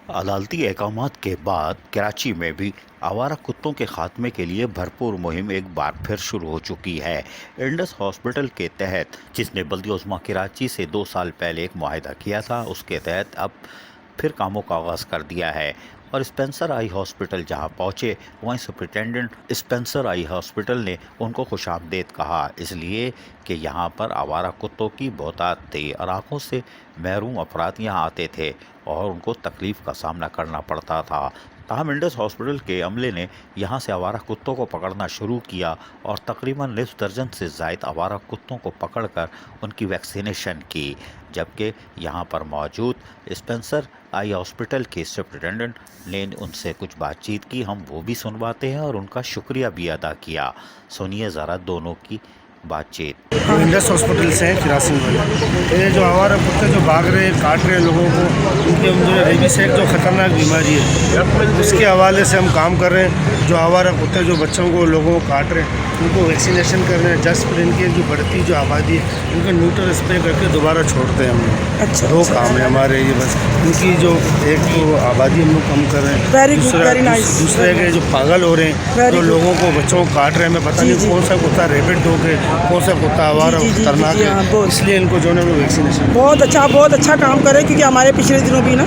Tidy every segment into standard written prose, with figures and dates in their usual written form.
अदालती अहकामात के बाद कराची में भी आवारा कुत्तों के खात्मे के लिए भरपूर मुहिम एक बार फिर शुरू हो चुकी है। इंडस हॉस्पिटल के तहत, जिसने बल्दी उज़्मा कराची से 2 साल पहले एक मुआहिदा किया था, उसके तहत अब फिर कामों का आगाज़ कर दिया है। और स्पेंसर आई हॉस्पिटल जहां पहुंचे, वहीं सुपरिटेंडेंट स्पेंसर आई हॉस्पिटल ने उनको खुशामदीद कहा, इसलिए कि यहां पर आवारा कुत्तों की बहुतायत थी और आंखों से महरूम अफराद यहां आते थे और उनको तकलीफ़ का सामना करना पड़ता था। ताहम इंडस हॉस्पिटल के अमले ने यहाँ से आवारा कुत्तों को पकड़ना शुरू किया और तकरीबन निस्फ दर्जन से ज़ायद आवारा कुत्तों को पकड़कर उनकी वैक्सीनेशन की, जबकि यहाँ पर मौजूद स्पेंसर आई हॉस्पिटल के सुपरिटेंडेंट ने उनसे कुछ बातचीत की। हम वो भी सुनवाते हैं और उनका शुक्रिया भी अदा किया। सुनिए ज़रा दोनों की बातचीत। इंडस हॉस्पिटल से हैं किरासिन वाले। ये जो आवारा कुत्ते जो भाग रहे हैं, काट रहे हैं लोगों को, उनके अंदर रेबीज एक जो ख़तरनाक बीमारी है, उसके हवाले से हम काम कर रहे हैं। जो आवारा कुत्ते जो बच्चों को, लोगों को काट रहे हैं, उनको वैक्सीनेशन कर रहे हैं। जस्ट फिर इनकी जो बढ़ती जो आबादी है, इनको न्यूट्रल स्प्रे करके दोबारा छोड़ते हैं हम लोग। अच्छा, दो काम है हमारे ये, बस इनकी जो एक तो आबादी हम लोग कम कर रहे हैं, दूसरे के जो पागल हो रहे हैं, जो लोगों को, बच्चों को काट रहे हैं। मैं पता नहीं कौन सा कुत्ता रेबिड डॉग है, कौन सा कुत्ता आवारा खतरनाक है, इसलिए इनको जो है वैक्सीनेशन। बहुत अच्छा काम करे, क्योंकि हमारे पिछले दिनों भी ना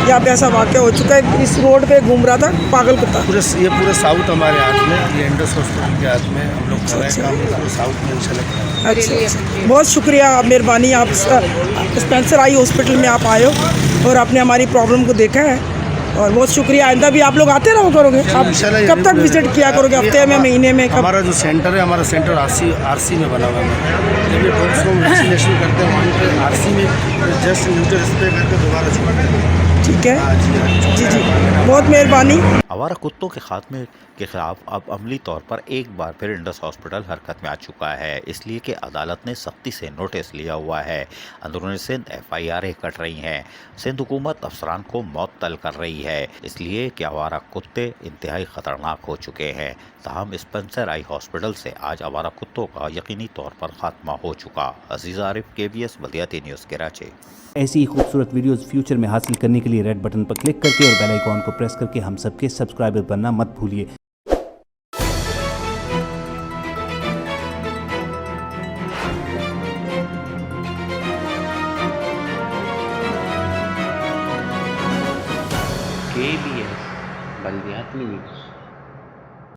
यहाँ पे ऐसा वाक़या हो चुका है। इस रोड पे घूम रहा था पागल कुत्ता। ये पूरे साउथ हमारे हाथ में, ये इंडस हॉस्पिटल के हाथ में, हम लोग कर रहे हैं काम पूरे साउथ में इंशाल्लाह। अच्छा, बहुत शुक्रिया, मेहरबानी। आप स्पेंसर आई हॉस्पिटल में आप आए हो और आपने हमारी प्रॉब्लम को देखा है, और बहुत शुक्रिया। आइंदा भी आप लोग आते रहो करोगे। आप कब तक विजिट किया करोगे? हफ्ते में, महीने में? हमारा जो सेंटर है, हमारा सेंटर आरसी में बना हुआ है। जब ये डॉग्स को वैक्सीनेशन करते हैं वहाँ पे आरसी में जस्ट न्यूट्रल स्प्रे करके दोबारा छोड़ते हैं। ठीक है जी, बहुत मेहरबानी। आवारा कुत्तों के खात्मे के खिलाफ अब अमली तौर पर एक बार फिर इंडस हॉस्पिटल हरकत में आ चुका है, इसलिए कि अदालत ने सख्ती से नोटिस लिया हुआ है। अंदरूनी सिंध FIR कट रही हैं। सिंध हुकूमत अफसरान को मअतल कर रही है, इसलिए कि आवारा कुत्ते इंतहाई ख़तरनाक हो चुके हैं। ताहम स्पेंसर आई हॉस्पिटल से आज आवारा कुत्तों का यकीनी तौर पर खात्मा हो चुका। अजीज़ आरिफ, KBS बल्दियाती न्यूज़ कराची। ऐसी ही खूबसूरत वीडियोस फ्यूचर में हासिल करने के लिए रेड बटन पर क्लिक करके और बेल आइकॉन को प्रेस करके हम सबके सब्सक्राइबर बनना मत भूलिए। KBS बल्दियाती न्यूज़।